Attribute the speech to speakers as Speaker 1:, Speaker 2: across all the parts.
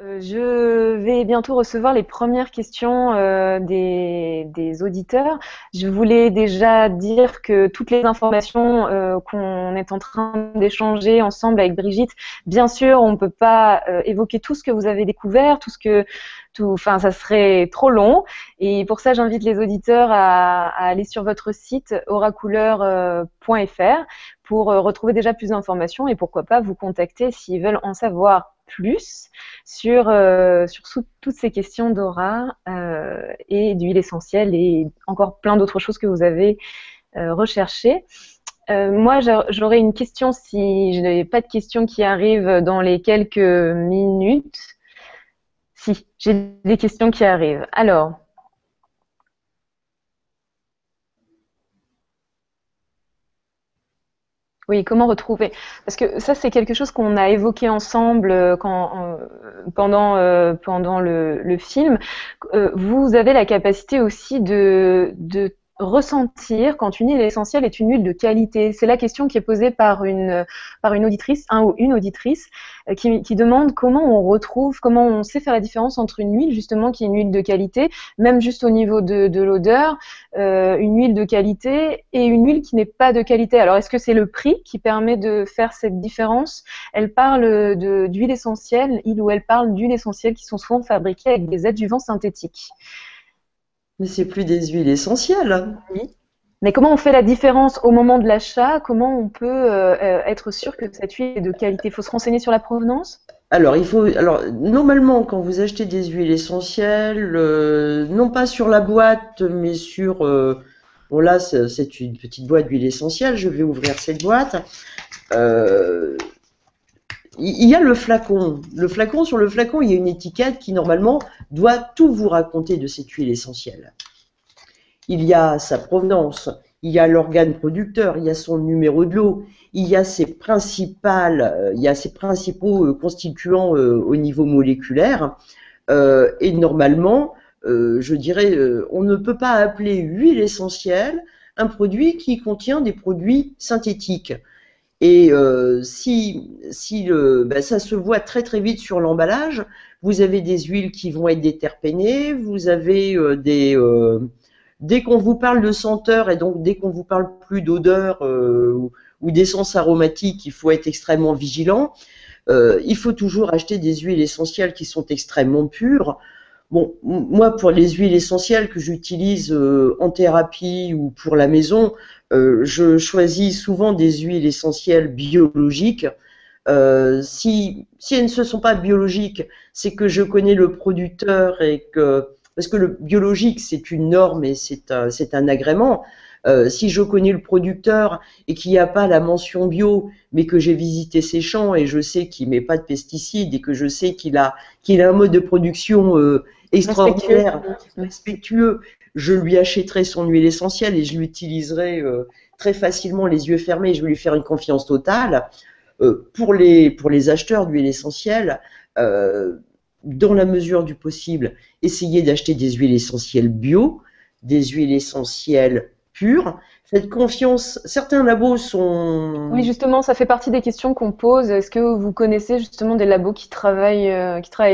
Speaker 1: Je vais bientôt recevoir les premières questions des auditeurs. Je voulais déjà dire que toutes les informations qu'on est en train d'échanger ensemble avec Brigitte, bien sûr, on ne peut pas évoquer tout ce que vous avez découvert, enfin, ça serait trop long. Et pour ça, j'invite les auditeurs à aller sur votre site oracouleur.fr pour retrouver déjà plus d'informations et pourquoi pas vous contacter s'ils veulent en savoir plus sur toutes ces questions d'aura et d'huile essentielle et encore plein d'autres choses que vous avez recherchées. Moi, j'aurais une question si je n'avais pas de questions qui arrivent dans les quelques minutes. Si, j'ai des questions qui arrivent. Alors, oui, comment retrouver? Parce que ça, c'est quelque chose qu'on a évoqué ensemble pendant le film. Vous avez la capacité aussi de ressentir quand une huile essentielle est une huile de qualité. C'est la question qui est posée par une auditrice, un ou une auditrice, qui demande comment on retrouve, comment on sait faire la différence entre une huile justement qui est une huile de qualité, même juste au niveau de l'odeur, une huile de qualité et une huile qui n'est pas de qualité. Alors, est-ce que c'est le prix qui permet de faire cette différence? Elle parle d'huile essentielle, il ou elle parle d'huiles essentielles qui sont souvent fabriquées avec des adjuvants synthétiques.
Speaker 2: Mais c'est plus des huiles essentielles.
Speaker 1: Oui. Mais comment on fait la différence au moment de l'achat? Comment on peut être sûr que cette huile est de qualité? Il faut se renseigner sur la provenance?
Speaker 2: Alors, normalement, quand vous achetez des huiles essentielles, non pas sur la boîte, mais bon là, c'est une petite boîte d'huile essentielle. Je vais ouvrir cette boîte. Euh, il y a le flacon. Sur le flacon, il y a une étiquette qui, normalement, doit tout vous raconter de cette huile essentielle. Il y a sa provenance, il y a l'organe producteur, il y a son numéro de lot, il y a il y a ses principaux constituants au niveau moléculaire. Et normalement, je dirais, on ne peut pas appeler huile essentielle un produit qui contient des produits synthétiques. Et ben, ça se voit très très vite sur l'emballage. Vous avez des huiles qui vont être déterpénées, vous avez dès qu'on vous parle de senteur et donc dès qu'on vous parle plus d'odeur ou d'essence aromatique, il faut être extrêmement vigilant. Il faut toujours acheter des huiles essentielles qui sont extrêmement pures. Bon, moi, pour les huiles essentielles que j'utilise en thérapie ou pour la maison, je choisis souvent des huiles essentielles biologiques. Si elles ne se sont pas biologiques, c'est que je connais le producteur et que parce que le biologique c'est une norme et c'est un agrément. Si je connais le producteur et qu'il n'y a pas la mention bio, mais que j'ai visité ses champs et je sais qu'il met pas de pesticides et que je sais qu'il a un mode de production
Speaker 1: Respectueux.
Speaker 2: extraordinaire, respectueux, je lui achèterai son huile essentielle et je l'utiliserai très facilement les yeux fermés. Je vais lui faire une confiance totale. Pour les acheteurs d'huile essentielle, dans la mesure du possible, essayez d'acheter des huiles essentielles bio, des huiles essentielles pures. Faites confiance. Certains labos
Speaker 1: Oui,
Speaker 2: sont.
Speaker 1: justement, ça fait partie des questions qu'on pose. Est-ce que vous connaissez justement des labos qui travaillent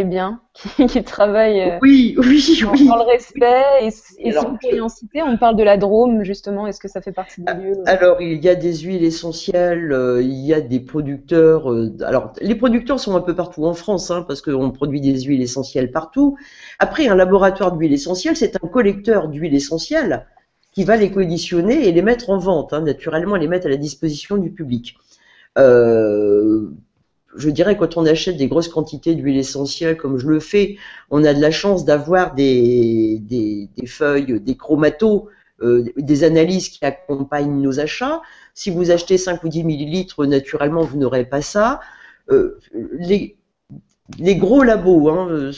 Speaker 1: bien, qui travaillent
Speaker 2: Oui, oui,
Speaker 1: dans le
Speaker 2: oui.
Speaker 1: respect? Et si
Speaker 2: Alors,
Speaker 1: vous pourriez en citer, on parle de la Drôme, justement. Est-ce que ça fait partie des lieux?
Speaker 2: alors, il y a des huiles essentielles, il y a des producteurs. Alors, les producteurs sont un peu partout en France, hein, parce qu'on produit des huiles essentielles partout. Après, un laboratoire d'huile essentielle, c'est un collecteur d'huiles essentielles qui va les conditionner et les mettre en vente, hein, naturellement, les mettre à la disposition du public. Euh, je dirais quand on achète des grosses quantités d'huile essentielle, comme je le fais, on a de la chance d'avoir des feuilles, des chromatos, des analyses qui accompagnent nos achats. Si vous achetez 5 ou 10 millilitres, naturellement, vous n'aurez pas ça. Euh, les, les gros labos
Speaker 1: Le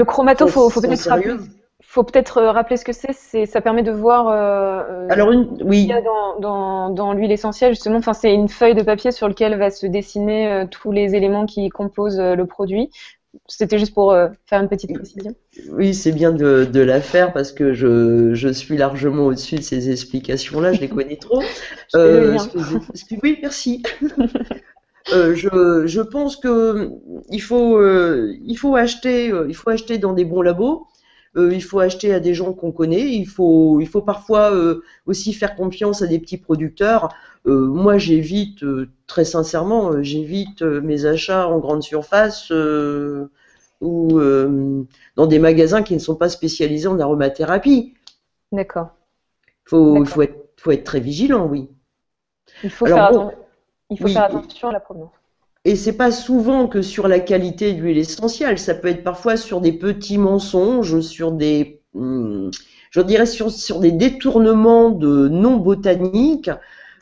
Speaker 1: chromato,
Speaker 2: sont sérieux.
Speaker 1: faut peut-être rappeler ce que c'est. Ça permet de voir
Speaker 2: Alors,
Speaker 1: ce qu'il y a
Speaker 2: oui,
Speaker 1: dans l'huile essentielle, justement. Enfin, c'est une feuille de papier sur laquelle va se dessiner tous les éléments qui composent le produit. C'était juste pour faire une petite précision.
Speaker 2: oui, c'est bien de la faire parce que je suis largement au-dessus de ces explications-là, je les connais trop.
Speaker 1: Je fais le lien.
Speaker 2: Oui, merci. Je pense que il faut acheter dans des bons labos. Il faut acheter à des gens qu'on connaît. Il faut parfois aussi faire confiance à des petits producteurs. Moi, j'évite, très sincèrement, j'évite mes achats en grande surface ou dans des magasins qui ne sont pas spécialisés en aromathérapie.
Speaker 1: D'accord,
Speaker 2: Faut
Speaker 1: d'accord.
Speaker 2: faut être très vigilant, oui.
Speaker 1: Il faut
Speaker 2: Alors
Speaker 1: faire
Speaker 2: bon,
Speaker 1: il faut faire
Speaker 2: oui.
Speaker 1: attention à la provenance.
Speaker 2: Et c'est pas souvent que sur la qualité de l'huile essentielle, ça peut être parfois sur des petits mensonges, sur des, je dirais sur des détournements de noms botaniques.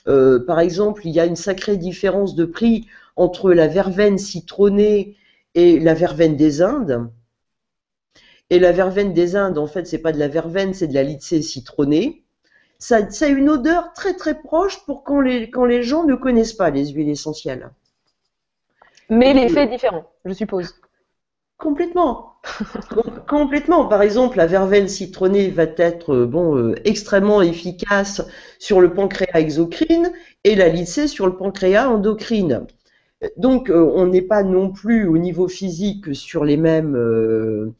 Speaker 2: Par exemple, il y a une sacrée différence de prix entre la verveine citronnée et la verveine des Indes. Et la verveine des Indes, en fait, c'est pas de la verveine, c'est de la lycée citronnée. Ça a une odeur très très proche pour quand les gens ne connaissent pas les huiles essentielles.
Speaker 1: Mais l'effet est différent, je suppose.
Speaker 2: Complètement. Complètement. Par exemple, la verveine citronnée va être extrêmement efficace sur le pancréas exocrine et la lycée sur le pancréas endocrine. Donc, on n'est pas non plus au niveau physique sur les mêmes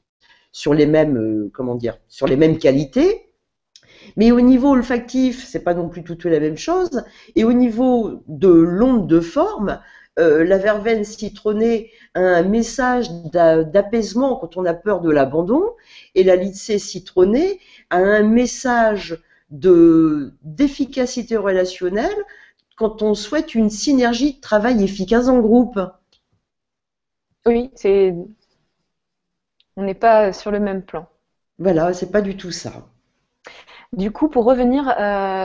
Speaker 2: comment dire, sur les mêmes qualités, mais au niveau olfactif, c'est pas non plus tout à fait la même chose. Et au niveau de l'onde de forme, la verveine citronnée a un message d'apaisement quand on a peur de l'abandon, et la lycée citronnée a un message d'efficacité relationnelle quand on souhaite une synergie de travail efficace en groupe.
Speaker 1: Oui, c'est on n'est pas sur le même plan.
Speaker 2: Voilà, c'est pas du tout ça.
Speaker 1: Du coup, pour revenir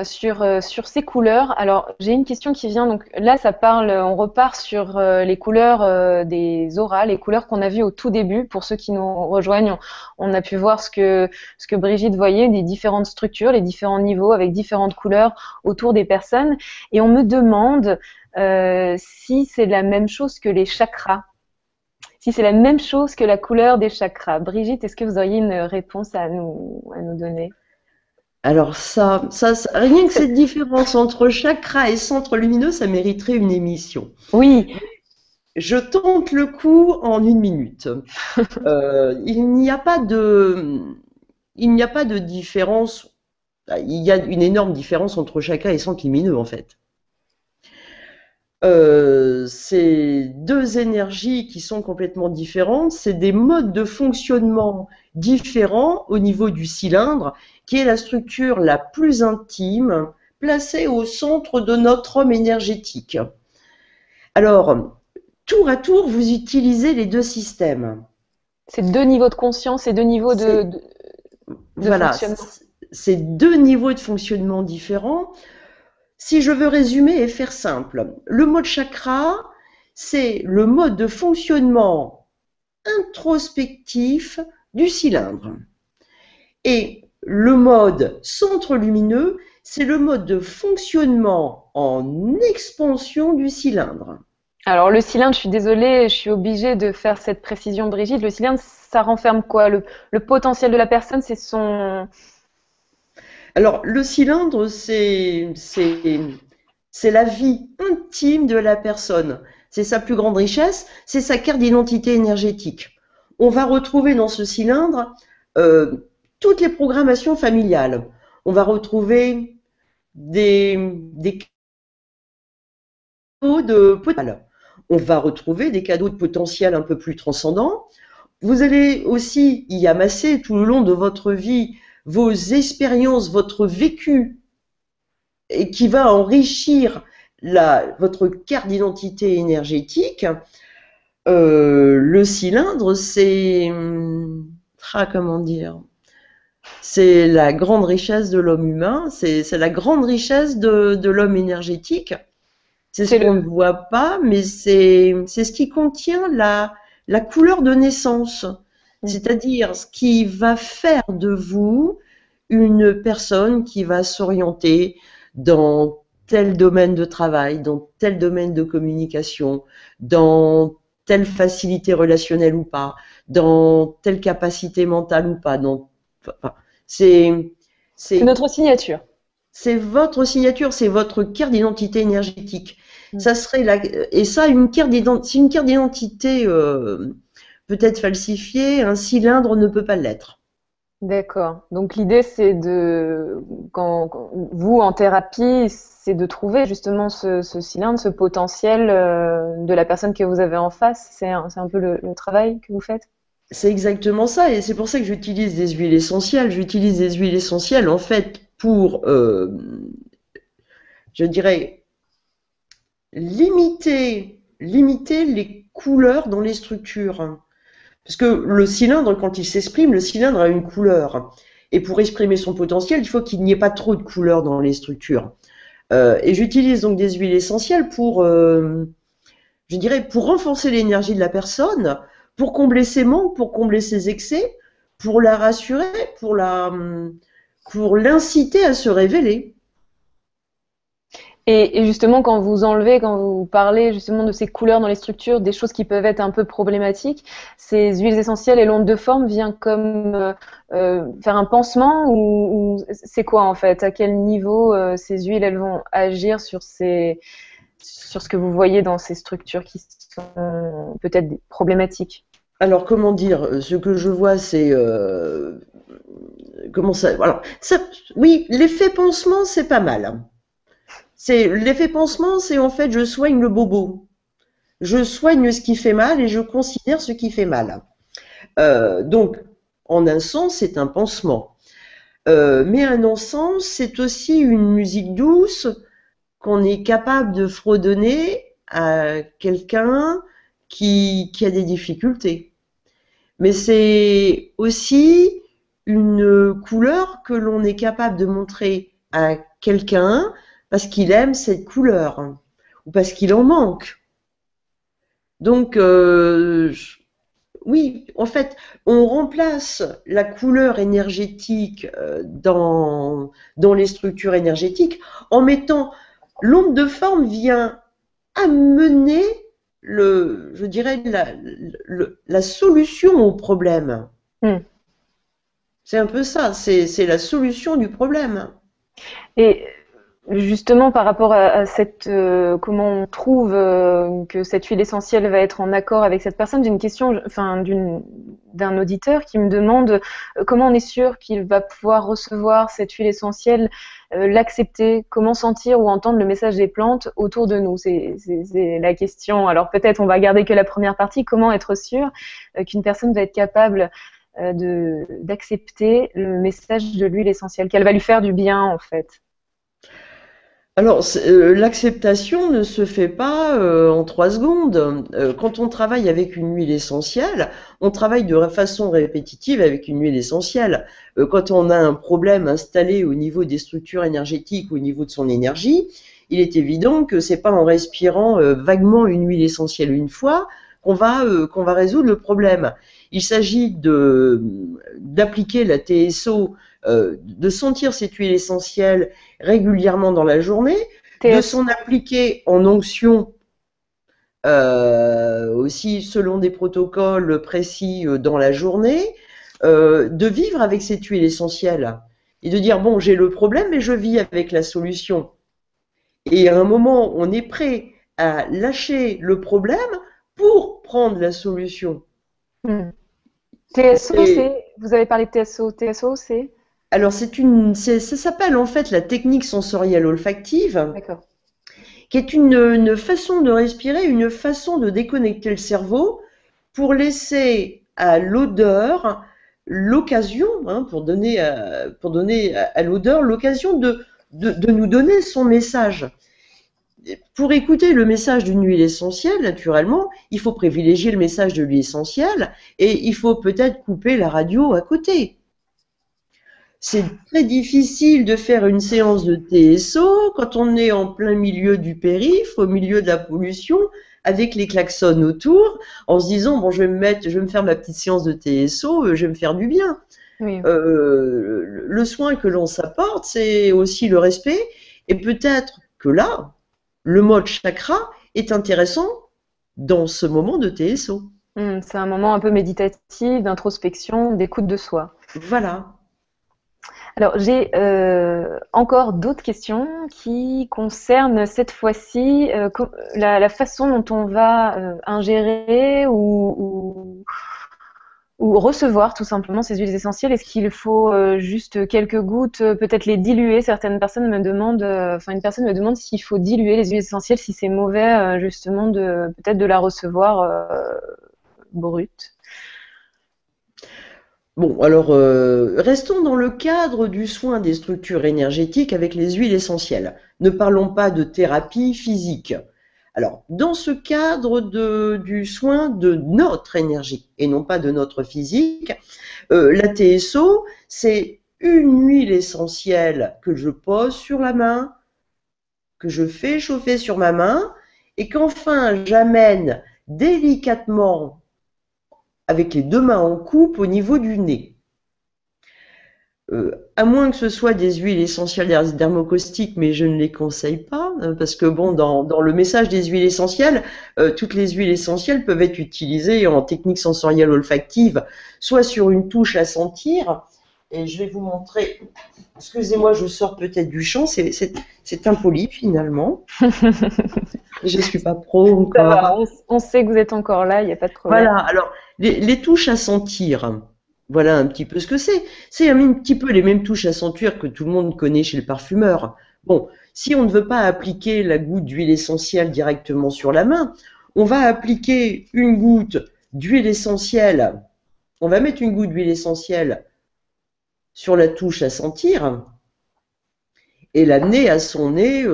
Speaker 1: sur ces couleurs, alors j'ai une question qui vient. Donc là, ça parle, on repart sur les couleurs des auras, les couleurs qu'on a vues au tout début. Pour ceux qui nous rejoignent, on a pu voir ce que Brigitte voyait, des différentes structures, les différents niveaux avec différentes couleurs autour des personnes. Et on me demande si c'est la même chose que les chakras, si c'est la même chose que la couleur des chakras. Brigitte, est-ce que vous auriez une réponse à nous donner?
Speaker 2: Alors rien que cette différence entre chakra et centre lumineux, ça mériterait une émission.
Speaker 1: Oui,
Speaker 2: Je tente le coup en une minute. Il n'y a pas il n'y a pas de différence. Il y a une énorme différence entre chakra et centre lumineux en fait. C'est deux énergies qui sont complètement différentes. C'est des modes de fonctionnement différents au niveau du cylindre, qui est la structure la plus intime, placée au centre de notre homme énergétique. Alors, tour à tour, vous utilisez les deux systèmes.
Speaker 1: c'est deux niveaux de conscience et deux niveaux
Speaker 2: C'est,
Speaker 1: de
Speaker 2: voilà,
Speaker 1: fonctionnement.
Speaker 2: c'est deux niveaux de fonctionnement différents. Si je veux résumer et faire simple, le mode chakra, c'est le mode de fonctionnement introspectif du cylindre. Et le mode centre lumineux, c'est le mode de fonctionnement en expansion du cylindre.
Speaker 1: Alors le cylindre, je suis désolée, je suis obligée de faire cette précision, Brigitte. Le cylindre, ça renferme quoi? Le potentiel de la personne, c'est son...
Speaker 2: Alors, le cylindre, c'est la vie intime de la personne. C'est sa plus grande richesse, c'est sa carte d'identité énergétique. On va retrouver dans ce cylindre toutes les programmations familiales. On va retrouver des cadeaux de potentiel. On va retrouver des cadeaux de potentiel un peu plus transcendants. Vous allez aussi y amasser tout le long de votre vie vos expériences, votre vécu, et qui va enrichir votre carte d'identité énergétique. Le cylindre, comment dire, c'est la grande richesse de l'homme humain, c'est la grande richesse de l'homme énergétique. C'est ce
Speaker 1: C'est
Speaker 2: qu'on ne
Speaker 1: le...
Speaker 2: voit pas, mais c'est ce qui contient la couleur de naissance. C'est-à-dire ce qui va faire de vous une personne qui va s'orienter dans tel domaine de travail, dans tel domaine de communication, dans telle facilité relationnelle ou pas, dans telle capacité mentale ou pas. Enfin, c'est
Speaker 1: C'est
Speaker 2: c'est
Speaker 1: notre signature.
Speaker 2: c'est votre signature, c'est votre carte d'identité énergétique.
Speaker 1: Mm.
Speaker 2: Ça serait et ça, c'est une carte d'identité peut-être falsifiée, un cylindre ne peut pas l'être.
Speaker 1: D'accord. Donc l'idée, c'est vous, en thérapie, c'est de trouver justement ce cylindre, ce potentiel de la personne que vous avez en face. C'est un peu le travail que vous faites?
Speaker 2: C'est exactement ça, et c'est pour ça que j'utilise des huiles essentielles. J'utilise des huiles essentielles en fait pour, je dirais, limiter les couleurs dans les structures. Parce que le cylindre, quand il s'exprime, le cylindre a une couleur. Et pour exprimer son potentiel, il faut qu'il n'y ait pas trop de couleurs dans les structures. Et j'utilise donc des huiles essentielles pour, je dirais, pour renforcer l'énergie de la personne, pour combler ses manques, pour combler ses excès, pour la rassurer, pour l'inciter à se révéler.
Speaker 1: Et justement, quand vous parlez justement de ces couleurs dans les structures, des choses qui peuvent être un peu problématiques, ces huiles essentielles et l'onde de forme vient comme faire un pansement ou c'est quoi en fait? À quel niveau ces huiles elles vont agir sur ce que vous voyez dans ces structures qui sont peut-être problématiques?
Speaker 2: Alors, comment dire, ce que je vois, c'est comment ça, alors, oui, l'effet pansement, c'est pas mal. C'est l'effet pansement, c'est en fait, je soigne le bobo. Je soigne ce qui fait mal et je considère ce qui fait mal. Donc, en un sens, c'est un pansement. Mais un non-sens, c'est aussi une musique douce qu'on est capable de fredonner à quelqu'un qui a des difficultés. Mais c'est aussi une couleur que l'on est capable de montrer à quelqu'un parce qu'il aime cette couleur ou parce qu'il en manque. Donc, oui, en fait, on remplace la couleur énergétique dans les structures énergétiques en mettant l'onde de forme vient amener je dirais, la solution au problème.
Speaker 1: Hmm.
Speaker 2: C'est un peu ça, c'est la solution du problème.
Speaker 1: Et justement, par rapport à cette, comment on trouve que cette huile essentielle va être en accord avec cette personne, j'ai une question, enfin, d'un auditeur qui me demande comment on est sûr qu'il va pouvoir recevoir cette huile essentielle, l'accepter, comment sentir ou entendre le message des plantes autour de nous. C'est la question. Alors peut-être on va garder que la première partie. Comment être sûr qu'une personne va être capable d'accepter le message de l'huile essentielle, qu'elle va lui faire du bien en fait.
Speaker 2: Alors, l'acceptation ne se fait pas en 3 secondes. Quand on travaille avec une huile essentielle, on travaille de façon répétitive avec une huile essentielle. Quand on a un problème installé au niveau des structures énergétiques, au niveau de son énergie, il est évident que c'est pas en respirant vaguement une huile essentielle une fois qu'on va résoudre le problème. Il s'agit d'appliquer la TSO, de sentir cette huile essentielle régulièrement dans la journée, de s'en appliquer en onction aussi selon des protocoles précis dans la journée, de vivre avec cette huile essentielle et de dire bon, j'ai le problème mais je vis avec la solution. Et à un moment, on est prêt à lâcher le problème pour prendre la solution.
Speaker 1: Hmm. TSO,
Speaker 2: Et
Speaker 1: vous avez parlé de TSO. TSO, c'est?
Speaker 2: alors, ça s'appelle en fait la technique sensorielle olfactive,
Speaker 1: D'accord.
Speaker 2: qui est une façon de respirer, une façon de déconnecter le cerveau pour laisser à l'odeur l'occasion, hein, pour donner à l'odeur l'occasion de nous donner son message. Pour écouter le message d'une huile essentielle, naturellement, il faut privilégier le message de l'huile essentielle et il faut peut-être couper la radio à côté. C'est très difficile de faire une séance de TSO quand on est en plein milieu du périph', au milieu de la pollution, avec les klaxons autour, en se disant bon, je vais me faire ma petite séance de TSO, je vais me faire du bien.
Speaker 1: Oui.
Speaker 2: Le soin que l'on s'apporte, c'est aussi le respect, et peut-être que là, le mode chakra est intéressant dans ce moment de TSO.
Speaker 1: C'est un moment un peu méditatif, d'introspection, d'écoute de soi.
Speaker 2: Voilà.
Speaker 1: Alors, j'ai encore d'autres questions qui concernent cette fois-ci la façon dont on va ingérer ou recevoir tout simplement ces huiles essentielles. Est-ce qu'il faut juste quelques gouttes, peut-être les diluer? Certaines personnes me demandent, enfin une personne me demande s'il faut diluer les huiles essentielles, si c'est mauvais justement de peut-être de la recevoir brute.
Speaker 2: Bon, alors restons dans le cadre du soin des structures énergétiques avec les huiles essentielles. Ne parlons pas de thérapie physique. Alors, dans ce cadre du soin de notre énergie et non pas de notre physique, la TSO, c'est une huile essentielle que je pose sur la main, que je fais chauffer sur ma main et qu'enfin j'amène délicatement avec les deux mains en coupe au niveau du nez. À moins que ce soit des huiles essentielles dermocaustiques, mais je ne les conseille pas, parce que bon, dans le message des huiles essentielles, toutes les huiles essentielles peuvent être utilisées en technique sensorielle olfactive, soit sur une touche à sentir, et je vais vous montrer, excusez-moi, je sors peut-être du champ, c'est impoli finalement, je ne suis pas pro
Speaker 1: Ça va,
Speaker 2: encore.
Speaker 1: on sait que vous êtes encore là, il n'y a pas de problème.
Speaker 2: Voilà, alors les touches à sentir, voilà un petit peu ce que c'est. C'est un petit peu les mêmes touches à sentir que tout le monde connaît chez le parfumeur. Bon, si on ne veut pas appliquer la goutte d'huile essentielle directement sur la main, on va appliquer une goutte d'huile essentielle. On va mettre une goutte d'huile essentielle sur la touche à sentir et l'amener à son nez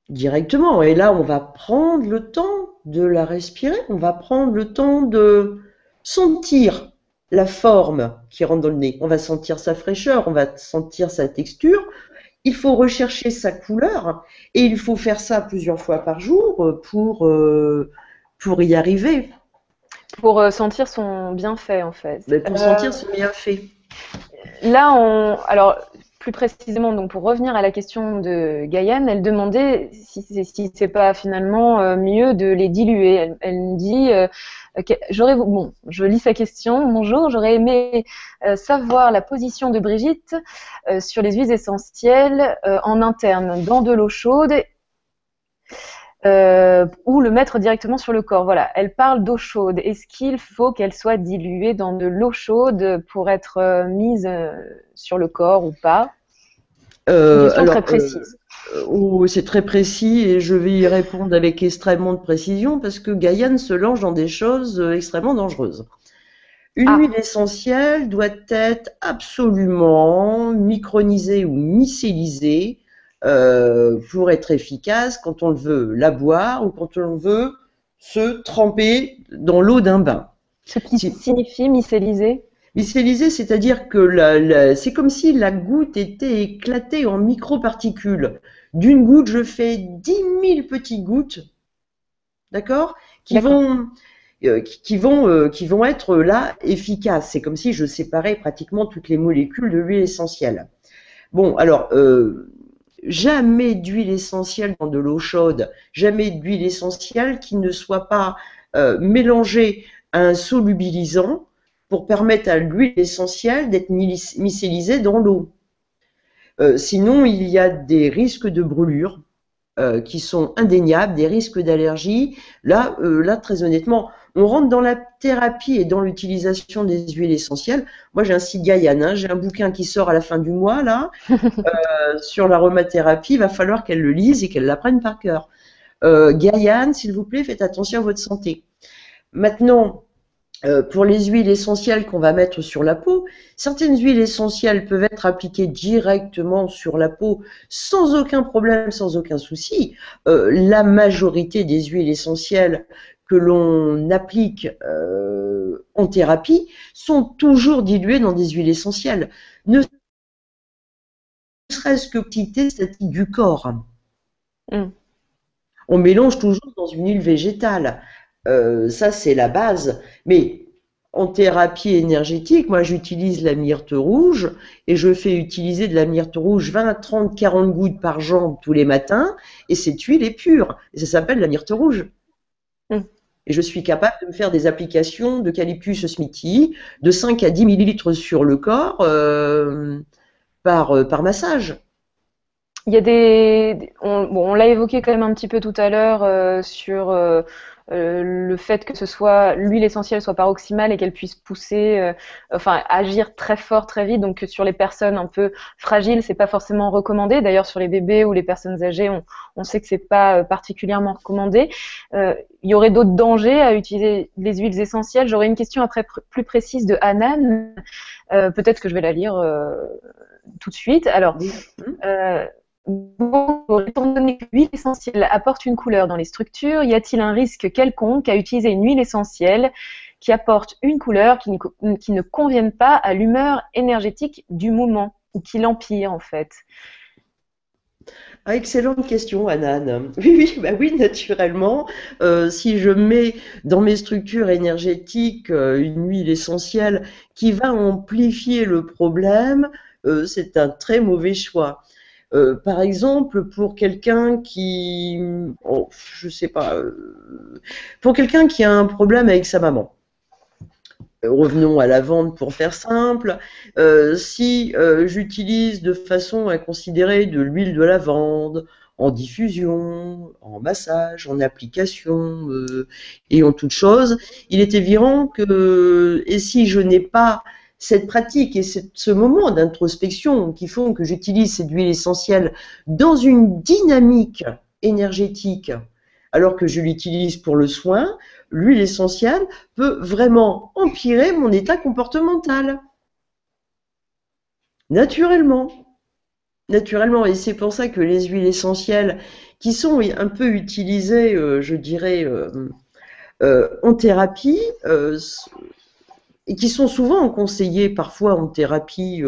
Speaker 2: directement. Et là, on va prendre le temps de la respirer, on va prendre le temps de sentir la forme qui rentre dans le nez. On va sentir sa fraîcheur, on va sentir sa texture. Il faut rechercher sa couleur et il faut faire ça plusieurs fois par jour pour y arriver,
Speaker 1: Pour sentir son bienfait en fait.
Speaker 2: pour sentir son bienfait.
Speaker 1: Là, alors plus précisément, donc pour revenir à la question de Gaïane, elle demandait si c'est pas finalement mieux de les diluer. Elle me dit, bon, je lis sa question. Bonjour, j'aurais aimé savoir la position de Brigitte sur les huiles essentielles en interne, dans de l'eau chaude. Ou le mettre directement sur le corps. Voilà, elle parle d'eau chaude. Est-ce qu'il faut qu'elle soit diluée dans de l'eau chaude pour être mise sur le corps ou pas? Une question très précise.
Speaker 2: C'est très précis et je vais y répondre avec extrêmement de précision parce que Gaïane se lance dans des choses extrêmement dangereuses. Une huile essentielle doit être absolument micronisée ou mycélisée pour être efficace quand on veut la boire ou quand on veut se tremper dans l'eau d'un bain.
Speaker 1: Ce qui signifie mycéliser?
Speaker 2: Mycéliser, c'est-à-dire que c'est comme si la goutte était éclatée en microparticules. D'une goutte, je fais 10 000 petites gouttes, d'accord, qui vont être là efficaces. C'est comme si je séparais pratiquement toutes les molécules de l'huile essentielle. Bon, alors, jamais d'huile essentielle dans de l'eau chaude, jamais d'huile essentielle qui ne soit pas mélangée à un solubilisant pour permettre à l'huile essentielle d'être mycélisée dans l'eau. Sinon, il y a des risques de brûlure qui sont indéniables, des risques d'allergie. Là, très honnêtement, on rentre dans la thérapie et dans l'utilisation des huiles essentielles. Moi, j'ai un site Gaïane, hein, j'ai un bouquin qui sort à la fin du mois, là, sur l'aromathérapie. Il va falloir qu'elle le lise et qu'elle l'apprenne par cœur. Gaïane, s'il vous plaît, faites attention à votre santé. Maintenant, pour les huiles essentielles qu'on va mettre sur la peau, certaines huiles essentielles peuvent être appliquées directement sur la peau sans aucun problème, sans aucun souci. La majorité des huiles essentielles que l'on applique en thérapie sont toujours diluées dans des huiles essentielles, ne serait-ce que quantité statique du corps. On mélange toujours dans une huile végétale. Ça, c'est la base. Mais en thérapie énergétique, moi, j'utilise la myrte rouge et je fais utiliser de la myrte rouge 20, 30, 40 gouttes par jambe tous les matins et cette huile est pure. Et ça s'appelle la myrte rouge. Et je suis capable de me faire des applications d'eucalyptus smithi de 5 à 10 millilitres sur le corps par massage.
Speaker 1: Il y a bon, on l'a évoqué quand même un petit peu tout à l'heure sur le fait que ce soit l'huile essentielle soit paroxymale et qu'elle puisse pousser, enfin agir très fort très vite. Donc sur les personnes un peu fragiles, c'est pas forcément recommandé. D'ailleurs sur les bébés ou les personnes âgées, on sait que c'est pas particulièrement recommandé. Il y aurait d'autres dangers à utiliser les huiles essentielles. J'aurais une question après plus précise de Hanan. Peut-être que je vais la lire tout de suite. Alors.
Speaker 2: Oui.
Speaker 1: Bon, étant donné que l'huile essentielle apporte une couleur dans les structures, y a-t-il un risque quelconque à utiliser une huile essentielle qui apporte une couleur qui ne convienne pas à l'humeur énergétique du moment ou qui l'empire en fait?
Speaker 2: Ah, excellente question, Anan. Oui, oui, bah oui, naturellement. Si je mets dans mes structures énergétiques une huile essentielle qui va amplifier le problème, c'est un très mauvais choix. Par exemple, pour quelqu'un qui, oh, je sais pas, pour quelqu'un qui a un problème avec sa maman. Revenons à la vente pour faire simple. Si j'utilise de façon à considérer de l'huile de lavande en diffusion, en massage, en application et en toute chose, il est évident que, et si je n'ai pas cette pratique et ce moment d'introspection qui font que j'utilise cette huile essentielle dans une dynamique énergétique, alors que je l'utilise pour le soin, l'huile essentielle peut vraiment empirer mon état comportemental. Naturellement. Naturellement. Et c'est pour ça que les huiles essentielles qui sont un peu utilisées, je dirais, en thérapie, et qui sont souvent conseillées parfois en thérapie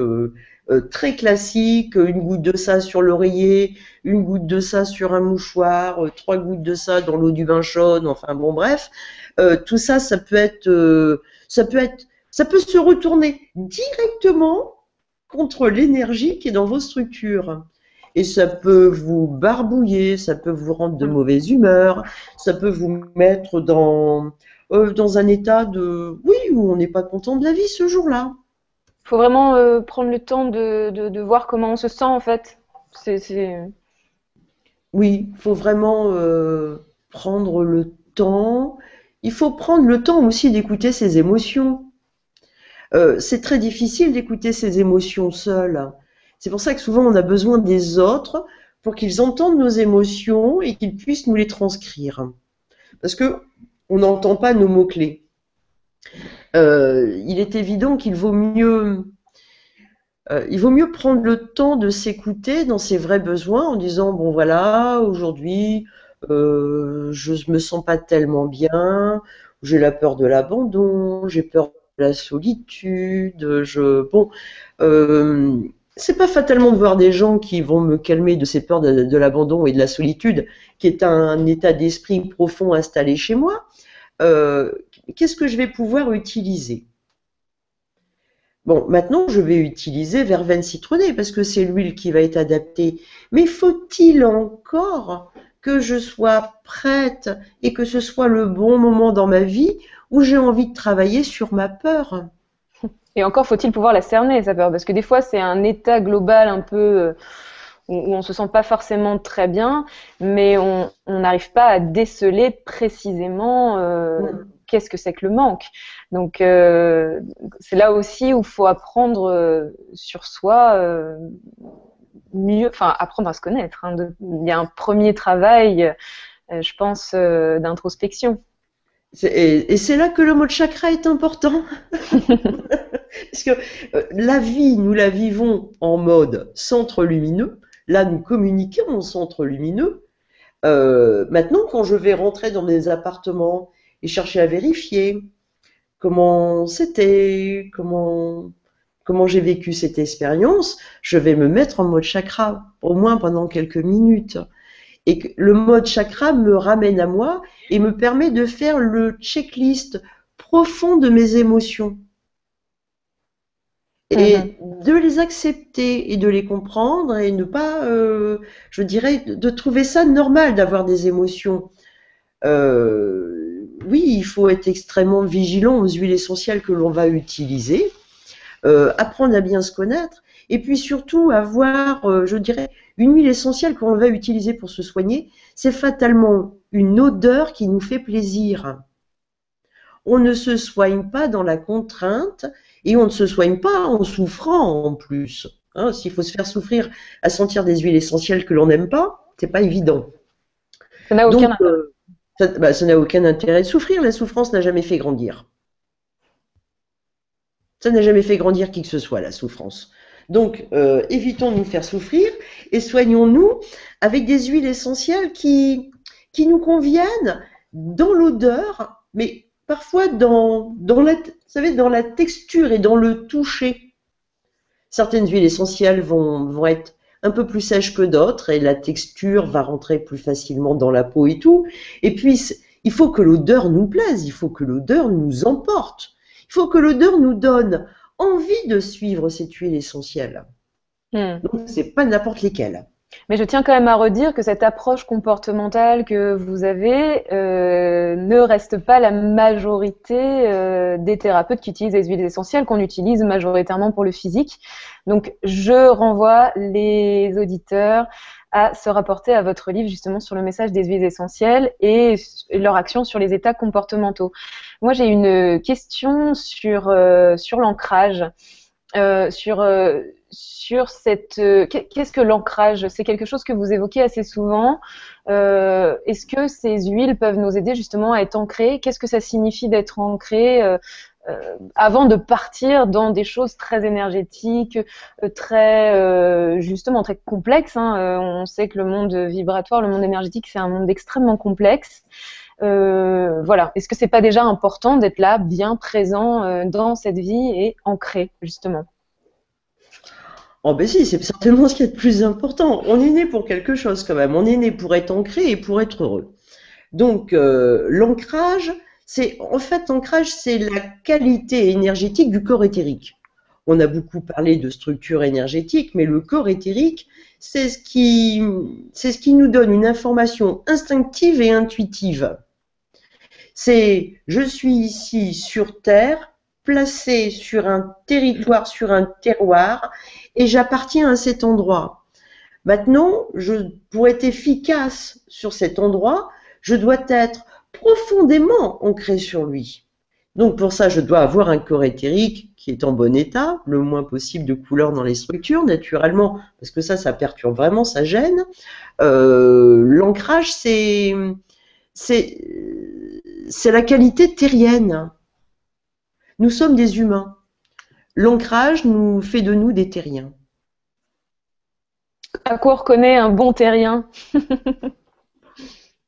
Speaker 2: très classique, une goutte de ça sur l'oreiller, une goutte de ça sur un mouchoir, 3 gouttes de ça dans l'eau du bain chaude, enfin bon bref, tout ça, ça peut se retourner directement contre l'énergie qui est dans vos structures. Et ça peut vous barbouiller, ça peut vous rendre de mauvaise humeur, ça peut vous mettre dans un état oui, où on n'est pas content de la vie ce jour-là.
Speaker 1: Il faut vraiment prendre le temps de voir comment on se sent en fait. C'est...
Speaker 2: Oui, il faut vraiment prendre le temps. Il faut prendre le temps aussi d'écouter ses émotions. C'est très difficile d'écouter ses émotions seules. C'est pour ça que souvent on a besoin des autres pour qu'ils entendent nos émotions et qu'ils puissent nous les transcrire. Parce que on n'entend pas nos mots-clés. Il est évident qu'il vaut mieux prendre le temps de s'écouter dans ses vrais besoins en disant bon voilà, aujourd'hui je me sens pas tellement bien, j'ai la peur de l'abandon, j'ai peur de la solitude, c'est pas fatalement de voir des gens qui vont me calmer de ces peurs de l'abandon et de la solitude, qui est un état d'esprit profond installé chez moi. Qu'est-ce que je vais pouvoir utiliser? Bon, maintenant, je vais utiliser verveine citronnée parce que c'est l'huile qui va être adaptée. Mais faut-il encore que je sois prête et que ce soit le bon moment dans ma vie où j'ai envie de travailler sur ma peur?
Speaker 1: Et encore faut-il pouvoir la cerner, sa peur, parce que des fois c'est un état global un peu où on se sent pas forcément très bien, mais on n'arrive pas à déceler précisément qu'est-ce que c'est que le manque. Donc c'est là aussi où il faut apprendre sur soi mieux, enfin apprendre à se connaître. Hein, il y a un premier travail, je pense, d'introspection.
Speaker 2: Et c'est là que le mot chakra est important. Parce que la vie, nous la vivons en mode centre lumineux. Là, nous communiquons en centre lumineux. Maintenant, quand je vais rentrer dans mes appartements et chercher à vérifier comment c'était, comment j'ai vécu cette expérience, je vais me mettre en mode chakra, au moins pendant quelques minutes. Et que le mode chakra me ramène à moi et me permet de faire le checklist profond de mes émotions. Et de les accepter et de les comprendre et ne pas, je dirais, de trouver ça normal d'avoir des émotions. oui, il faut être extrêmement vigilant aux huiles essentielles que l'on va utiliser, apprendre à bien se connaître, et puis surtout avoir, je dirais, une huile essentielle qu'on va utiliser pour se soigner, c'est fatalement une odeur qui nous fait plaisir. On ne se soigne pas dans la contrainte et on ne se soigne pas en souffrant en plus. Hein, s'il faut se faire souffrir à sentir des huiles essentielles que l'on n'aime pas, c'est pas évident.
Speaker 1: Ça n'a aucun
Speaker 2: Donc,
Speaker 1: intérêt.
Speaker 2: ça n'a aucun intérêt de souffrir. La souffrance n'a jamais fait grandir. Ça n'a jamais fait grandir qui que ce soit, la souffrance. Donc, évitons de nous faire souffrir et soignons-nous avec des huiles essentielles qui nous conviennent dans l'odeur, mais parfois dans la texture et dans le toucher. Certaines huiles essentielles vont être un peu plus sèches que d'autres et la texture va rentrer plus facilement dans la peau et tout. Et puis, il faut que l'odeur nous plaise, il faut que l'odeur nous emporte. Il faut que l'odeur nous donne envie de suivre cette huile essentielle. Donc, c'est pas n'importe lesquelles.
Speaker 1: Mais je tiens quand même à redire que cette approche comportementale que vous avez ne reste pas la majorité des thérapeutes qui utilisent les huiles essentielles, qu'on utilise majoritairement pour le physique. Donc, je renvoie les auditeurs à se rapporter à votre livre justement sur le message des huiles essentielles et leur action sur les états comportementaux. Moi, j'ai une question sur l'ancrage, sur cette qu'est-ce que l'ancrage? C'est quelque chose que vous évoquez assez souvent. Est-ce que ces huiles peuvent nous aider justement à être ancrés? Qu'est-ce que ça signifie d'être ancré avant de partir dans des choses très énergétiques, justement très complexes, hein. On sait que le monde vibratoire, le monde énergétique, c'est un monde extrêmement complexe. Voilà. Est-ce que c'est pas déjà important d'être là, bien présent dans cette vie et ancré justement?
Speaker 2: Oh ben si, c'est certainement ce qui est le plus important. On est né pour quelque chose quand même. On est né pour être ancré et pour être heureux. Donc l'ancrage, l'ancrage, c'est la qualité énergétique du corps éthérique. On a beaucoup parlé de structure énergétique, mais le corps éthérique, c'est ce qui nous donne une information instinctive et intuitive. C'est je suis ici sur Terre, placé sur un territoire, sur un terroir, et j'appartiens à cet endroit. Maintenant, pour être efficace sur cet endroit, je dois être profondément ancré sur lui. Donc pour ça, je dois avoir un corps éthérique qui est en bon état, le moins possible de couleurs dans les structures, naturellement, parce que ça perturbe vraiment, ça gêne. L'ancrage, c'est la qualité terrienne. Nous sommes des humains. L'ancrage nous fait de nous des terriens.
Speaker 1: À quoi on reconnaît un bon terrien?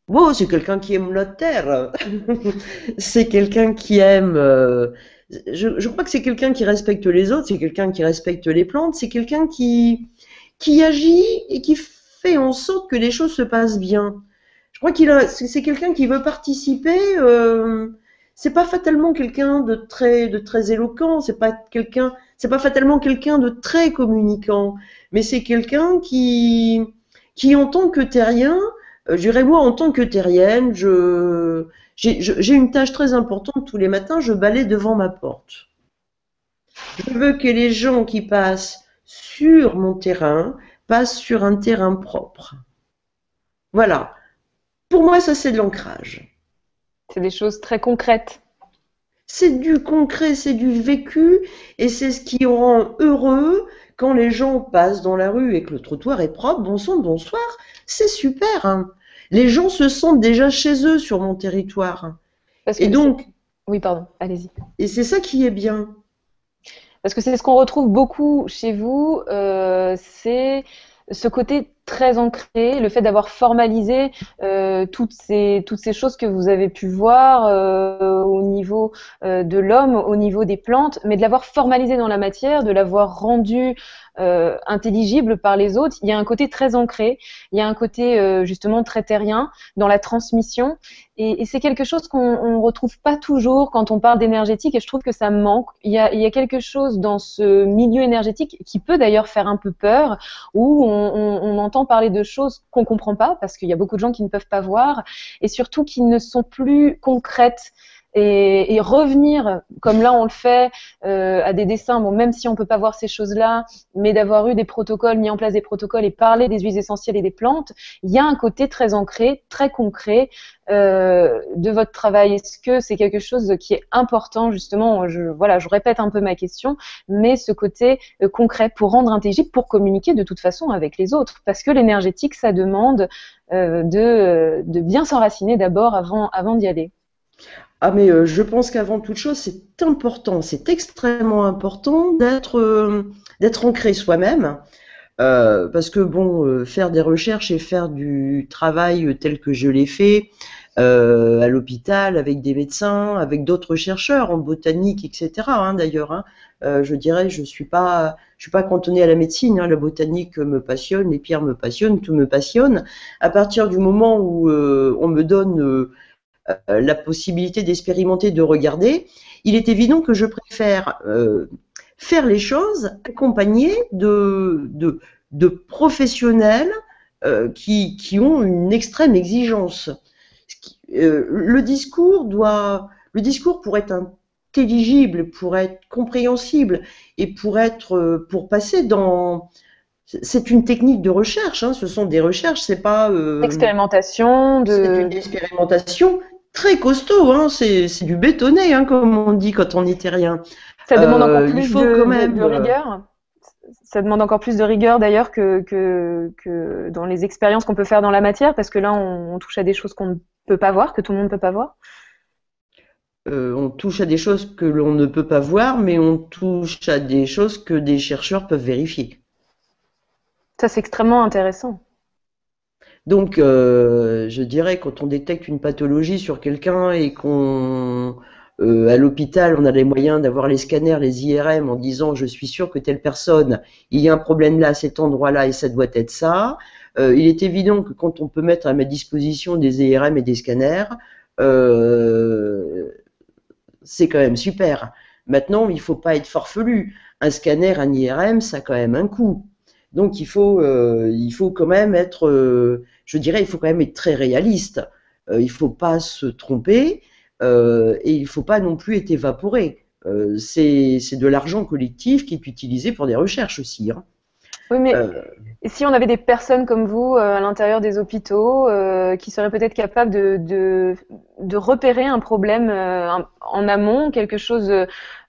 Speaker 2: Bon, c'est quelqu'un qui aime la terre. C'est quelqu'un qui aime. Je crois que c'est quelqu'un qui respecte les autres, c'est quelqu'un qui respecte les plantes, c'est quelqu'un qui agit et qui fait en sorte que les choses se passent bien. Je crois c'est quelqu'un qui veut participer. C'est pas fatalement quelqu'un de très éloquent, c'est pas fatalement quelqu'un de très communicant, mais c'est quelqu'un qui en tant que terrien, je dirais moi en tant que terrienne, j'ai une tâche très importante tous les matins, je balaie devant ma porte. Je veux que les gens qui passent sur mon terrain passent sur un terrain propre. Voilà. Pour moi, ça c'est de l'ancrage.
Speaker 1: C'est des choses très concrètes.
Speaker 2: C'est du concret, c'est du vécu, et c'est ce qui rend heureux quand les gens passent dans la rue et que le trottoir est propre. Bon sang, bonsoir, c'est super, hein. Les gens se sentent déjà chez eux sur mon territoire.
Speaker 1: Et donc, oui, pardon, allez-y.
Speaker 2: Et c'est ça qui est bien.
Speaker 1: Parce que c'est ce qu'on retrouve beaucoup chez vous, c'est ce côté très ancré, le fait d'avoir formalisé toutes ces choses que vous avez pu voir au niveau de l'homme, au niveau des plantes, mais de l'avoir formalisé dans la matière, de l'avoir rendu intelligible par les autres. Il y a un côté très ancré, il y a un côté justement très terrien dans la transmission, et c'est quelque chose qu'on retrouve pas toujours quand on parle d'énergétique, et je trouve que ça manque. Il y a quelque chose dans ce milieu énergétique qui peut d'ailleurs faire un peu peur, où on entend entend parler de choses qu'on comprend pas, parce qu'il y a beaucoup de gens qui ne peuvent pas voir, et surtout qui ne sont plus concrètes. Et revenir, comme là on le fait, à des dessins, bon, même si on peut pas voir ces choses-là, mais d'avoir eu des protocoles, mis en place des protocoles et parler des huiles essentielles et des plantes, il y a un côté très ancré, très concret de votre travail. Est-ce que c'est quelque chose qui est important, justement, je répète un peu ma question, mais ce côté concret pour rendre intelligible, pour communiquer de toute façon avec les autres, parce que l'énergétique, ça demande de bien s'enraciner d'abord avant d'y aller.
Speaker 2: Ah mais je pense qu'avant toute chose, c'est important, c'est extrêmement important d'être ancré soi-même, parce que bon, faire des recherches et faire du travail tel que je l'ai fait à l'hôpital avec des médecins, avec d'autres chercheurs en botanique, etc. Hein, d'ailleurs, hein, je dirais, je suis pas cantonnée à la médecine. Hein, la botanique me passionne, les pierres me passionnent, tout me passionne. À partir du moment où on me donne la possibilité d'expérimenter, de regarder, il est évident que je préfère faire les choses accompagnées de professionnels qui ont une extrême exigence. Le discours pour être intelligible, pour être compréhensible et pour passer dans, c'est une technique de recherche, hein, ce sont des recherches, c'est pas
Speaker 1: Expérimentation,
Speaker 2: c'est une expérimentation très costaud, hein, c'est du bétonné, hein, comme on dit quand on est terrien.
Speaker 1: ça demande encore
Speaker 2: Il
Speaker 1: plus
Speaker 2: faut quand même.
Speaker 1: de rigueur. Ça demande encore plus de rigueur d'ailleurs que dans les expériences qu'on peut faire dans la matière, parce que là, on touche à des choses qu'on ne peut pas voir, que tout le monde ne peut pas voir.
Speaker 2: On touche à des choses que l'on ne peut pas voir, mais on touche à des choses que des chercheurs peuvent vérifier.
Speaker 1: Ça, c'est extrêmement intéressant.
Speaker 2: Donc, je dirais, quand on détecte une pathologie sur quelqu'un et qu'on, à l'hôpital, on a les moyens d'avoir les scanners, les IRM, en disant, je suis sûr que telle personne, il y a un problème là, à cet endroit-là, et ça doit être ça. Il est évident que quand on peut mettre à ma disposition des IRM et des scanners, euh, c'est quand même super. Maintenant, il faut pas être farfelu. Un scanner, un IRM, ça a quand même un coût. Donc il faut quand même être, je dirais, il faut quand même être très réaliste. Il faut pas se tromper et il faut pas non plus être évaporé. C'est de l'argent collectif qui est utilisé pour des recherches aussi. Hein.
Speaker 1: Oui, mais
Speaker 2: Euh,
Speaker 1: et si on avait des personnes comme vous à l'intérieur des hôpitaux qui seraient peut-être capables de repérer un problème en amont, quelque chose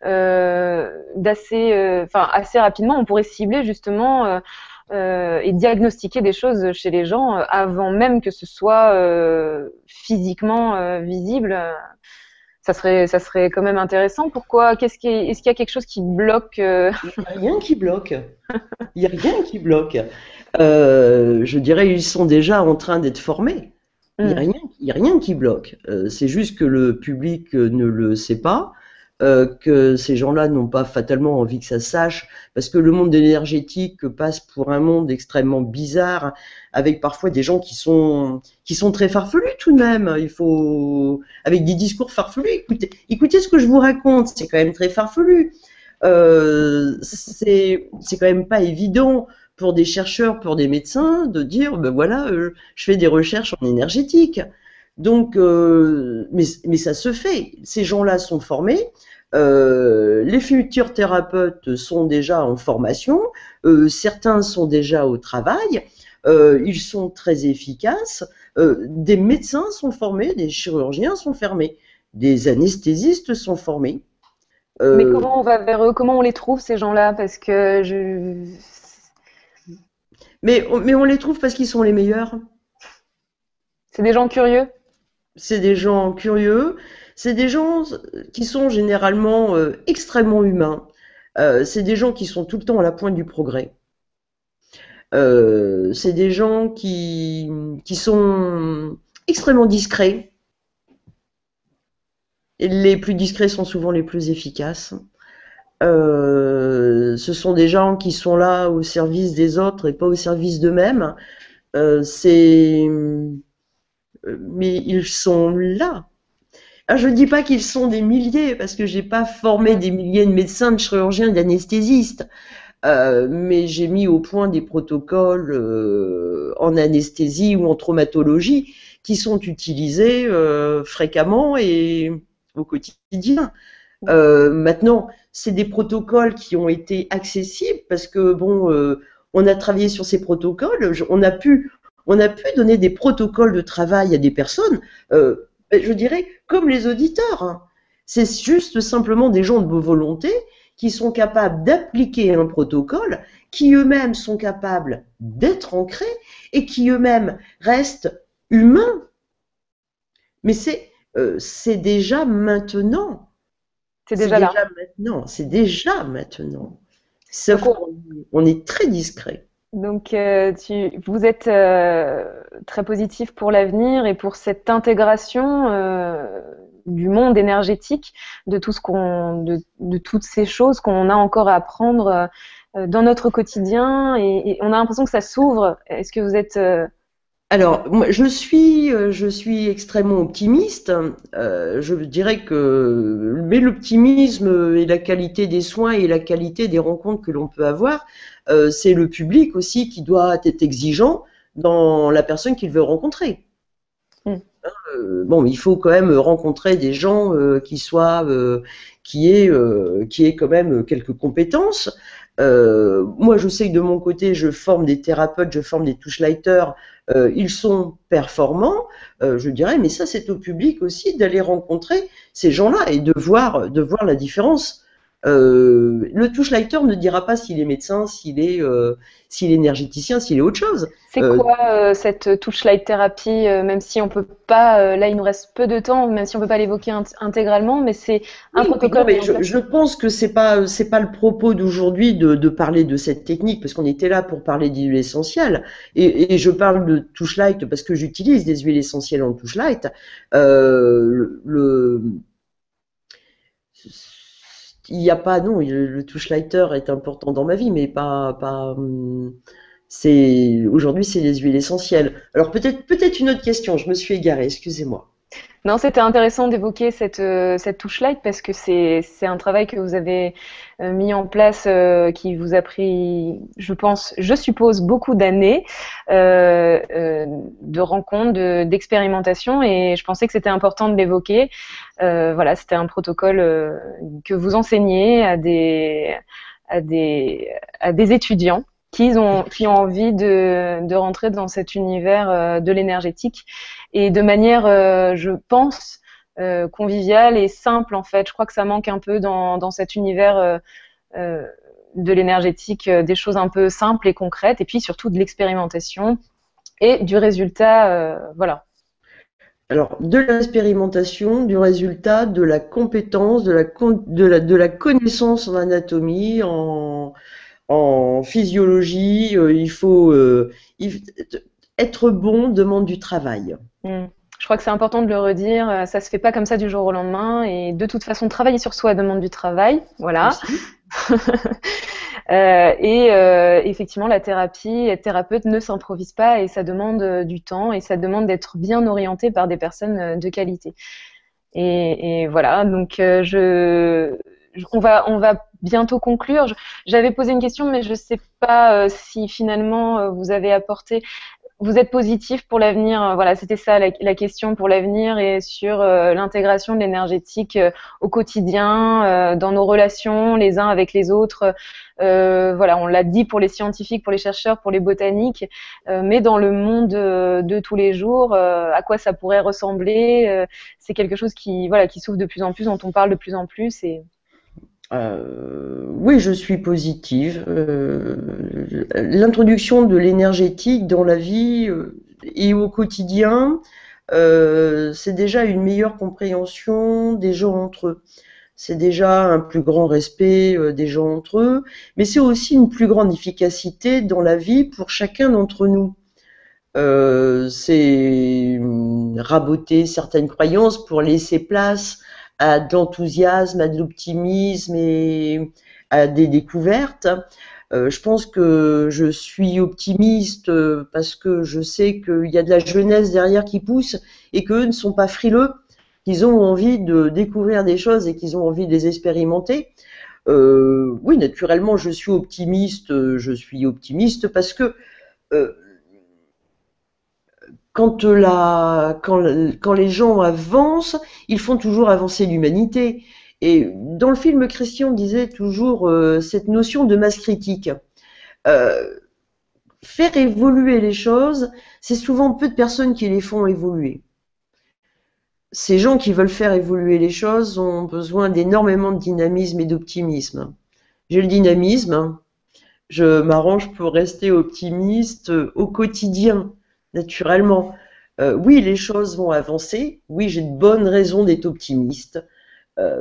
Speaker 1: d'assez, enfin assez rapidement, on pourrait cibler justement et diagnostiquer des choses chez les gens avant même que ce soit physiquement visible. Ça serait quand même intéressant. Pourquoi? Est-ce qu'il y a quelque chose qui bloque
Speaker 2: il n'y a rien qui bloque. Il n'y a rien qui bloque. Je dirais, ils sont déjà en train d'être formés.
Speaker 1: Hmm.
Speaker 2: Il y a rien qui bloque. C'est juste que le public ne le sait pas, que ces gens-là n'ont pas fatalement envie que ça se sache, parce que le monde énergétique passe pour un monde extrêmement bizarre, avec parfois des gens qui sont très farfelus tout de même. Il faut, avec des discours farfelus. Écoutez ce que je vous raconte, c'est quand même très farfelu. C'est quand même pas évident pour des chercheurs, pour des médecins, de dire, ben voilà, je fais des recherches en énergétique. Donc, mais ça se fait. Ces gens-là sont formés. Les futurs thérapeutes sont déjà en formation. Certains sont déjà au travail. Ils sont très efficaces. Des médecins sont formés, des chirurgiens sont formés, des anesthésistes sont formés.
Speaker 1: Mais
Speaker 2: Euh,
Speaker 1: comment on va vers eux? Comment on les trouve, ces gens-là? Parce que
Speaker 2: mais on les trouve parce qu'ils sont les meilleurs.
Speaker 1: c'est des gens curieux.
Speaker 2: C'est des gens curieux, c'est des gens qui sont généralement extrêmement humains. C'est des gens qui sont tout le temps à la pointe du progrès. C'est des gens qui sont extrêmement discrets. Et les plus discrets sont souvent les plus efficaces. Ce sont des gens qui sont là au service des autres et pas au service d'eux-mêmes. C'est mais ils sont là. Ah, je ne dis pas qu'ils sont des milliers, parce que j'ai pas formé
Speaker 1: Mm.
Speaker 2: des milliers de médecins, de chirurgiens, d'anesthésistes. mais j'ai mis au point des protocoles en anesthésie ou en traumatologie qui sont utilisés fréquemment et au quotidien. Maintenant, c'est des protocoles qui ont été accessibles parce que bon, on a travaillé sur ces protocoles, on a pu donner des protocoles de travail à des personnes, je dirais comme les auditeurs, hein. C'est juste simplement des gens de bonne volonté qui sont capables d'appliquer un protocole, qui eux-mêmes sont capables d'être ancrés et qui eux-mêmes restent humains. Mais c'est déjà maintenant.
Speaker 1: C'est déjà là.
Speaker 2: Maintenant. C'est déjà maintenant. Sauf qu'on est très discret.
Speaker 1: Donc, vous êtes très positif pour l'avenir et pour cette intégration du monde énergétique, de tout de toutes ces choses qu'on a encore à apprendre dans notre quotidien, et on a l'impression que ça s'ouvre. Est-ce que vous êtes
Speaker 2: Alors, moi, je suis extrêmement optimiste. Je dirais que, mais l'optimisme et la qualité des soins et la qualité des rencontres que l'on peut avoir, c'est le public aussi qui doit être exigeant dans la personne qu'il veut rencontrer. Bon, il faut quand même rencontrer des gens qui aient quand même quelques compétences. Moi, je sais que de mon côté, je forme des thérapeutes, je forme des touchlighters. Ils sont performants, je dirais, mais ça, c'est au public aussi d'aller rencontrer ces gens-là et de voir la différence. Le touchlighter ne dira pas s'il est médecin, s'il est énergéticien, s'il est autre chose.
Speaker 1: C'est quoi cette touchlight thérapie, même si on peut pas, là il nous reste peu de temps, même si on peut pas l'évoquer intégralement, mais c'est un protocole.
Speaker 2: Oui, mais je pense que c'est pas le propos d'aujourd'hui de parler de cette technique, parce qu'on était là pour parler d'huile essentielle, et je parle de touchlight parce que j'utilise des huiles essentielles en touchlight. Il n'y a pas, non, le touchlighter est important dans ma vie, mais aujourd'hui, c'est les huiles essentielles. Alors peut-être une autre question, je me suis égarée, excusez-moi.
Speaker 1: Non, c'était intéressant d'évoquer cette touchlight parce que c'est un travail que vous avez mis en place, qui vous a pris, je suppose, beaucoup d'années de rencontres, d'expérimentation, et je pensais que c'était important de l'évoquer. Voilà, c'était un protocole que vous enseignez à des étudiants qui ont envie de rentrer dans cet univers de l'énergétique, et de manière, je pense, conviviale et simple en fait. Je crois que ça manque un peu dans cet univers de l'énergétique, des choses un peu simples et concrètes, et puis surtout de l'expérimentation et du résultat, voilà.
Speaker 2: Alors, de l'expérimentation, du résultat, de la compétence, de la connaissance en anatomie, en physiologie, être bon demande du travail.
Speaker 1: Je crois que c'est important de le redire, ça se fait pas comme ça du jour au lendemain, et de toute façon, travailler sur soi demande du travail, voilà. Effectivement, la thérapie, être thérapeute ne s'improvise pas, et ça demande du temps, et ça demande d'être bien orienté par des personnes de qualité. Et voilà, donc on va bientôt conclure. J'avais posé une question, mais je sais pas si finalement vous avez apporté. Vous êtes positif pour l'avenir, voilà, c'était ça la question pour l'avenir, et sur l'intégration de l'énergétique au quotidien, dans nos relations les uns avec les autres. Voilà, on l'a dit pour les scientifiques, pour les chercheurs, pour les botaniques, mais dans le monde de tous les jours, à quoi ça pourrait ressembler, c'est quelque chose qui s'ouvre de plus en plus, dont on parle de plus en plus.
Speaker 2: Oui, je suis positive. L'introduction de l'énergétique dans la vie et au quotidien, c'est déjà une meilleure compréhension des gens entre eux. C'est déjà un plus grand respect des gens entre eux, mais c'est aussi une plus grande efficacité dans la vie pour chacun d'entre nous. C'est raboter certaines croyances pour laisser place à de l'enthousiasme, à de l'optimisme et à des découvertes. Je pense que je suis optimiste parce que je sais qu'il y a de la jeunesse derrière qui pousse et qu'eux ne sont pas frileux, qu'ils ont envie de découvrir des choses et qu'ils ont envie de les expérimenter. Oui, naturellement, je suis optimiste. Je suis optimiste parce que euh, quand les gens avancent, ils font toujours avancer l'humanité. Et dans le film, Christian disait toujours cette notion de masse critique. Euh, Faire évoluer les choses, c'est souvent peu de personnes qui les font évoluer. Ces gens qui veulent faire évoluer les choses ont besoin d'énormément de dynamisme et d'optimisme. J'ai le dynamisme, je m'arrange pour rester optimiste au quotidien, naturellement. Oui, les choses vont avancer. Oui, j'ai de bonnes raisons d'être optimiste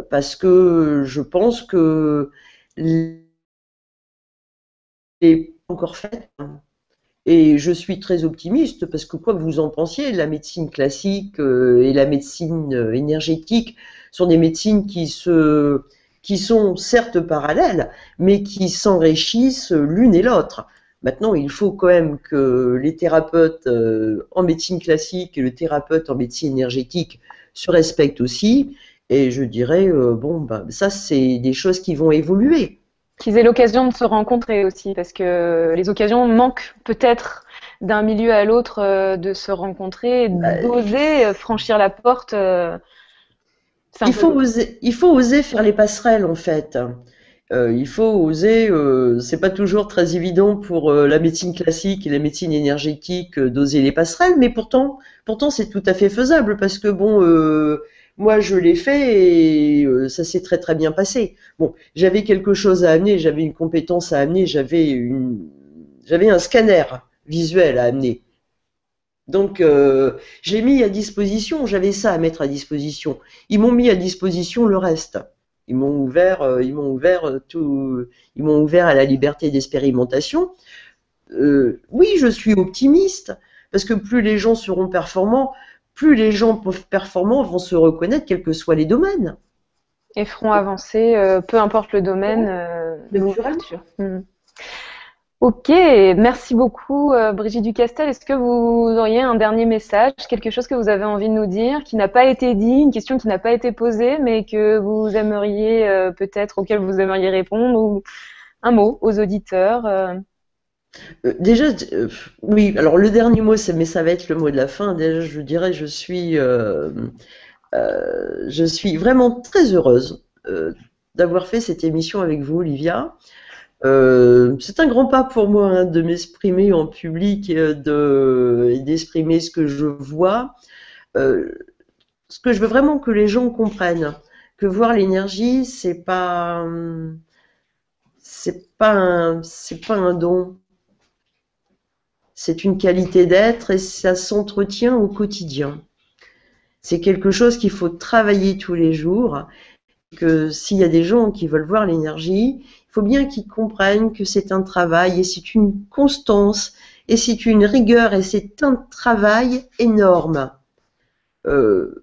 Speaker 2: parce que je pense que n'est pas encore faite. Et je suis très optimiste parce que quoi que vous en pensiez, la médecine classique et la médecine énergétique sont des médecines qui sont certes parallèles, mais qui s'enrichissent l'une et l'autre. Maintenant, il faut quand même que les thérapeutes en médecine classique et le thérapeute en médecine énergétique se respectent aussi. Et je dirais, bon, ben, ça, c'est des choses qui vont évoluer.
Speaker 1: Qu'ils aient l'occasion de se rencontrer aussi, parce que les occasions manquent peut-être d'un milieu à l'autre de se rencontrer, d'oser franchir la porte. C'est un peu.
Speaker 2: Il faut oser faire les passerelles en fait. Il faut oser. C'est pas toujours très évident pour la médecine classique et la médecine énergétique d'oser les passerelles, mais pourtant c'est tout à fait faisable parce que bon, moi je l'ai fait et ça s'est très très bien passé. Bon, j'avais quelque chose à amener, j'avais une compétence à amener, j'avais un scanner visuel à amener. Donc, j'ai mis à disposition, j'avais ça à mettre à disposition. Ils m'ont mis à disposition le reste. Ils m'ont ouvert à la liberté d'expérimentation. Oui, je suis optimiste parce que plus les gens seront performants, plus les gens performants vont se reconnaître, quels que soient les domaines.
Speaker 1: Et feront avancer, peu importe le domaine,
Speaker 2: Naturellement.
Speaker 1: l'ouverture. Ok, merci beaucoup Brigitte Ducastel. Est-ce que vous auriez un dernier message, quelque chose que vous avez envie de nous dire, qui n'a pas été dit, une question qui n'a pas été posée, mais que vous aimeriez peut-être, auquel vous aimeriez répondre, ou un mot aux auditeurs
Speaker 2: Déjà, oui, alors le dernier mot, mais ça va être le mot de la fin. Déjà, je dirais, je suis vraiment très heureuse d'avoir fait cette émission avec vous, Olivia. C'est un grand pas pour moi hein, de m'exprimer en public et d'exprimer ce que je vois. Euh, Ce que je veux vraiment que les gens comprennent, que voir l'énergie, c'est pas un don, c'est une qualité d'être et ça s'entretient au quotidien. C'est quelque chose qu'il faut travailler tous les jours. Que s'il y a des gens qui veulent voir l'énergie, il faut bien qu'ils comprennent que c'est un travail et c'est une constance et c'est une rigueur et c'est un travail énorme.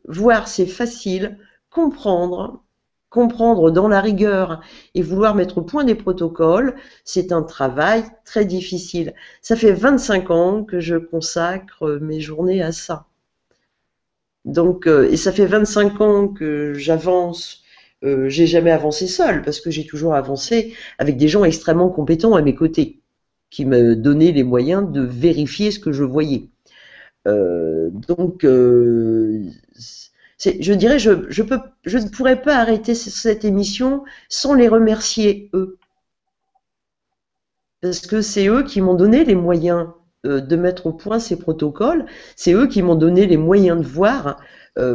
Speaker 2: Voir c'est facile, comprendre, comprendre dans la rigueur et vouloir mettre au point des protocoles, c'est un travail très difficile. Ça fait 25 ans que je consacre mes journées à ça. Donc, et ça fait 25 ans que j'avance. J'ai jamais avancé seul parce que j'ai toujours avancé avec des gens extrêmement compétents à mes côtés qui me donnaient les moyens de vérifier ce que je voyais. Donc, je dirais, je ne pourrais pas arrêter cette émission sans les remercier eux, parce que c'est eux qui m'ont donné les moyens de mettre au point ces protocoles. C'est eux qui m'ont donné les moyens de voir,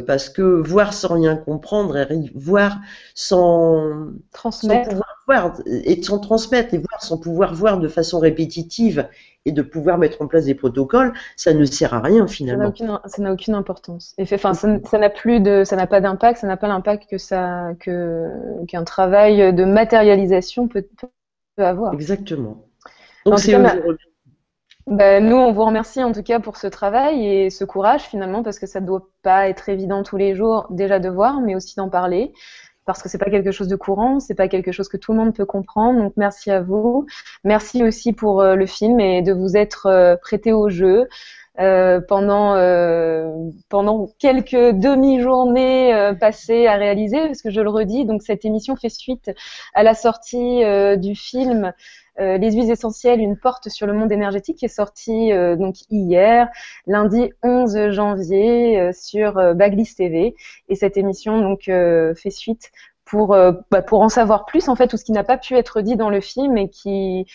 Speaker 2: parce que voir sans rien comprendre et voir sans
Speaker 1: transmettre.
Speaker 2: pouvoir voir et sans transmettre et voir sans pouvoir voir de façon répétitive et de pouvoir mettre en place des protocoles, ça ne sert à rien finalement.
Speaker 1: Ça n'a aucune importance. Enfin, ça n'a pas d'impact, ça n'a pas l'impact qu'un travail de matérialisation peut avoir.
Speaker 2: Exactement.
Speaker 1: En
Speaker 2: Donc
Speaker 1: tout
Speaker 2: c'est
Speaker 1: cas,
Speaker 2: eux que je remercie.
Speaker 1: nous, on vous remercie en tout cas pour ce travail et ce courage finalement, parce que ça ne doit pas être évident tous les jours déjà de voir, mais aussi d'en parler, parce que c'est pas quelque chose de courant, c'est pas quelque chose que tout le monde peut comprendre. Donc merci à vous. Merci aussi pour le film et de vous être prêté au jeu. pendant quelques demi-journées passées à réaliser, parce que je le redis, donc cette émission fait suite à la sortie du film Les huiles essentielles, une porte sur le monde énergétique, qui est sorti donc hier, lundi 11 janvier, sur Baglis TV. Et cette émission donc fait suite pour en savoir plus, en fait, tout ce qui n'a pas pu être dit dans le film et qui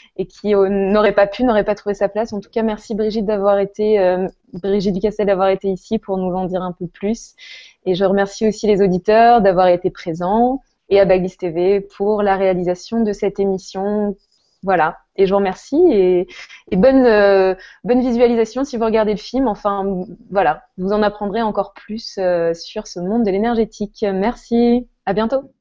Speaker 1: n'aurait pas trouvé sa place. En tout cas, merci Brigitte Brigitte Ducastel d'avoir été ici pour nous en dire un peu plus. Et je remercie aussi les auditeurs d'avoir été présents et à Baglis TV pour la réalisation de cette émission. Voilà. Et je vous remercie et bonne visualisation si vous regardez le film. Enfin, voilà. Vous en apprendrez encore plus sur ce monde de l'énergétique. Merci. À bientôt.